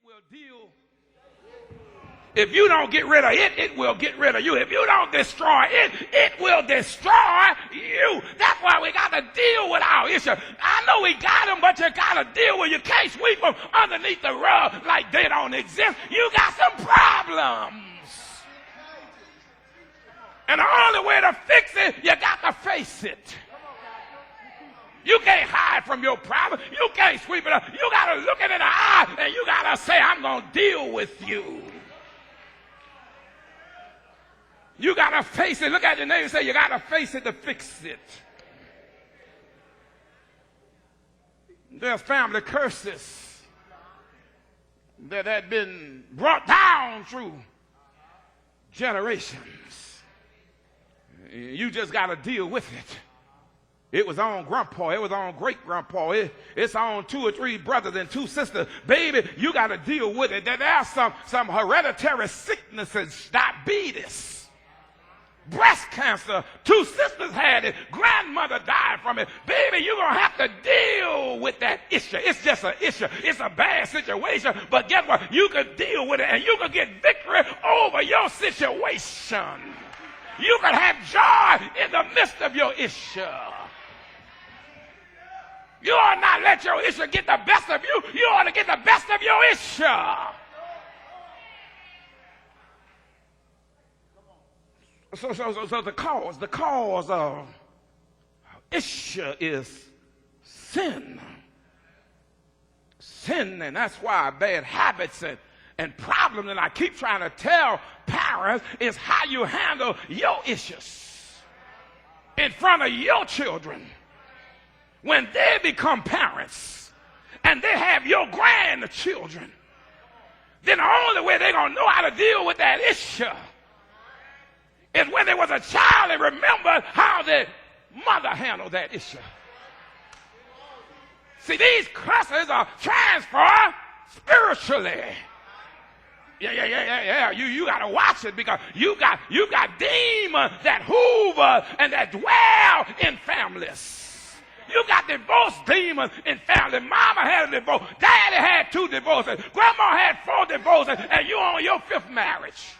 will deal. If you don't get rid of it, it will get rid of you. If you don't destroy it, it will destroy you. That's why we got to deal with our issue. I know we got them, but you got to deal with. You can't sweep them underneath the rug like they don't exist. You got some problems. And the only way to fix it, you got to face it. You can't hide from your problem. You can't sweep it up. You got to look it in the eye and you got to say, I'm going to deal with you. You got to face it. Look at your neighbor and say, you got to face it to fix it. There's family curses that had been brought down through generations. You just got to deal with it. It was on grandpa. It was on great-grandpa. It's on 2 or 3 brothers and 2 sisters. Baby, you got to deal with it. There are some hereditary sicknesses, diabetes, breast cancer. 2 sisters had it. Grandmother died from it. Baby, you're going to have to deal with that issue. It's just an issue. It's a bad situation. But guess what? You can deal with it and you can get victory over your situation. You can have joy in the midst of your issue. You ought not let your issue get the best of you. You ought to get the best of your issue. So the cause of issue is sin. Sin, and that's why bad habits and problems, and I keep trying to tell parents, is how you handle your issues in front of your children. When they become parents and they have your grandchildren, then the only way they're going to know how to deal with that issue is when they was a child and remember how their mother handled that issue. See, these curses are transferred spiritually. Yeah. You got to watch it because you got demons that hoover and that dwell in families. You got divorce demons in family. Mama had a divorce. Daddy had 2 divorces. Grandma had 4 divorces. And you on your 5th marriage.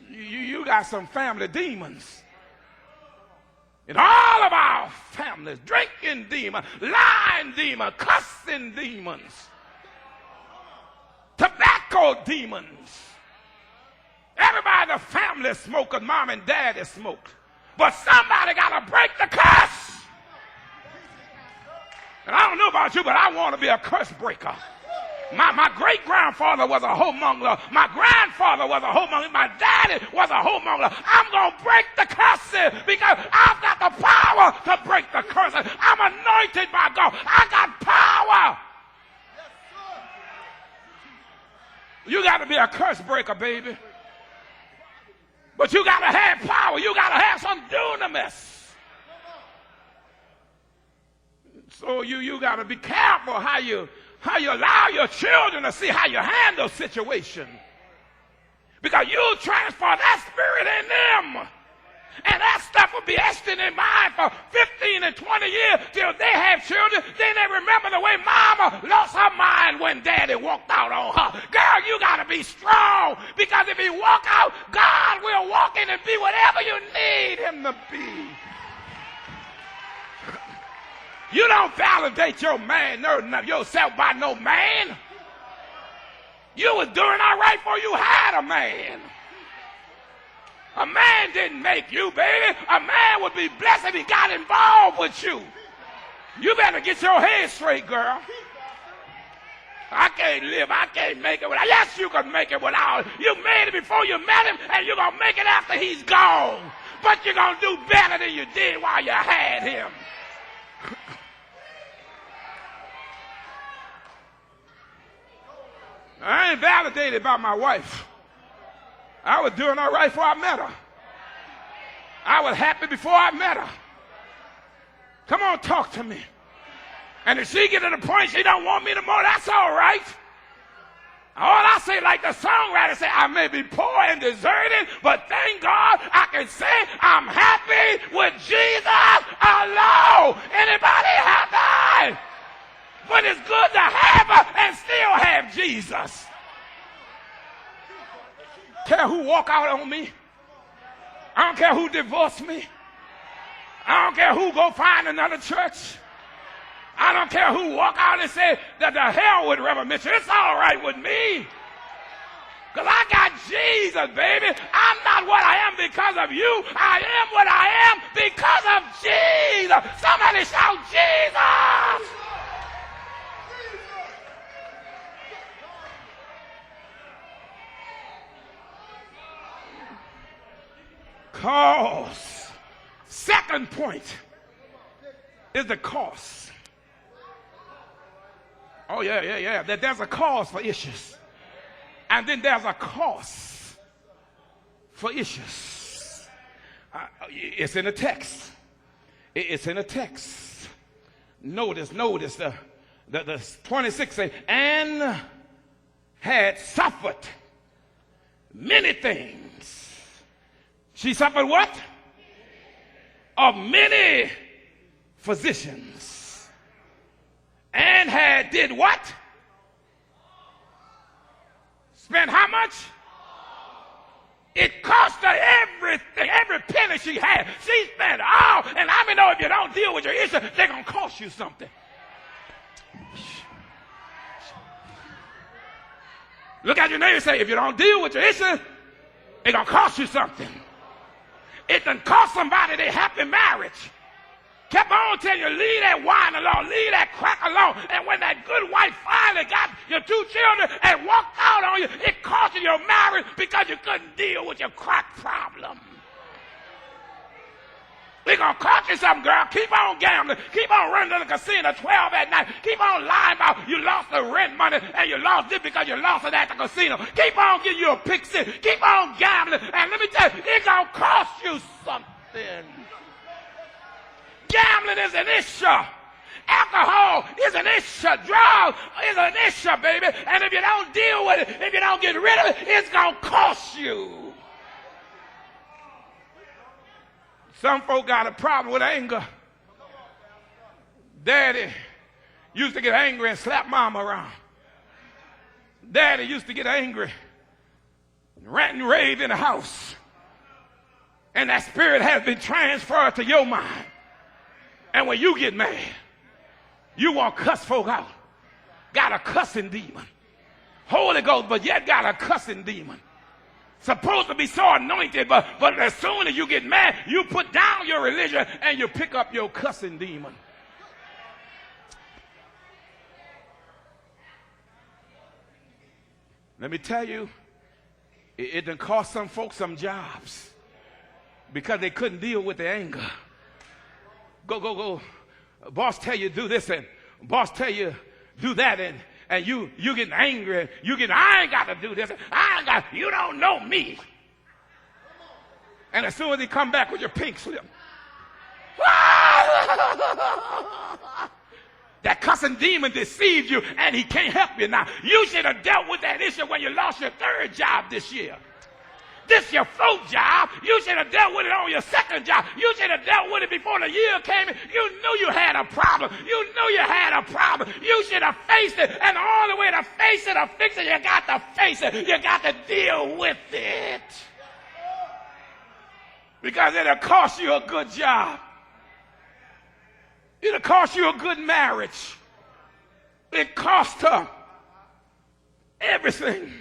You got some family demons. In all of our families, drinking demons, lying demons, cussing demons, tobacco demons. Everybody in the family smoked because mom and daddy smoked. But somebody got to break the curse. And I don't know about you, but I want to be a curse breaker. My great-grandfather was a homemonger. My grandfather was a homemonger. My daddy was a homemonger. I'm going to break the curses because I've got the power to break the curses. I'm anointed by God. I got power. You got to be a curse breaker, baby. But you got to have power. You got to have some dunamis. So you got to be careful how you allow your children to see how you handle situation. Because you'll transfer that spirit in them. And that stuff will be etched in their mind for 15 and 20 years till they have children. Then they remember the way mama lost her mind when daddy walked out on her. Girl, you got to be strong. Because if he walk out, God will walk in and be whatever you need him to be. You don't validate yourself by no man. You was doing all right before you had a man. A man didn't make you, baby. A man would be blessed if he got involved with you. You better get your head straight, girl. I can't make it without. Yes, you can make it without. You made it before you met him, and you're going to make it after he's gone. But you're going to do better than you did while you had him. I ain't validated by my wife. I was doing all right before I met her. I was happy before I met her. Come on, talk to me. And if she get to the point she don't want me no more, that's all right. All I say, like the songwriter said, I may be poor and deserted, but thank God I can say I'm happy with Jesus alone. Anybody have that? life. But it's good to have her and still have Jesus. Care who walk out on me. I don't care who divorced me. I don't care who go find another church. I don't care who walk out and say that the hell with Reverend Mitchell. It's all right with me. Because I got Jesus, baby. I'm not what I am because of you. I am what I am because of Jesus. Somebody shout Jesus. Cause. Second point is the cause. Oh, yeah. That there's a cause for issues. And then there's a cause for issues. It's in the text. It's in the text. Notice the 26 say, and had suffered many things. She suffered what? Of many physicians. And had did what? Spent how much? It cost her everything, every penny she had. She spent all, and I mean, know if you don't deal with your issue, they're going to cost you something. Look at your neighbor and say, if you don't deal with your issue, it's going to cost you something. It done cost somebody their happy marriage. Kept on telling you, leave that wine alone, leave that crack alone. And when that good wife finally got your two children and walked out on you, it cost you your marriage because you couldn't deal with your crack problem. It's going to cost you something, girl. Keep on gambling. Keep on running to the casino 12 at night. Keep on lying about you lost the rent money and you lost it because you lost it at the casino. Keep on getting you a pick six. Keep on gambling. And let me tell you, it's going to cost you something. Gambling is an issue. Alcohol is an issue. Drugs is an issue, baby. And if you don't deal with it, if you don't get rid of it, it's going to cost you. Some folk got a problem with anger. Daddy used to get angry and slap mama around. Daddy used to get angry and rant and rave in the house. And that spirit has been transferred to your mind. And when you get mad, you want to cuss folk out. Got a cussing demon. Holy Ghost, but yet got a cussing demon. Supposed to be so anointed, but as soon as you get mad, you put down your religion and you pick up your cussing demon. Let me tell you, it done cost some folks some jobs because they couldn't deal with the anger. Go. Boss tell you do this and boss tell you do that and you getting angry. I ain't got to do this. You don't know me. And as soon as he come back with your pink slip, that cussing demon deceived you and he can't help you now. You should have dealt with that issue when you lost your third job this year. This your fourth job. You should have dealt with it on your second job. You should have dealt with it before the year came in. You knew you had a problem. You knew you had a problem. You should have faced it. And the only way to face it or fix it, you got to face it. You got to deal with it. Because it'll cost you a good job. It'll cost you a good marriage. It cost her everything.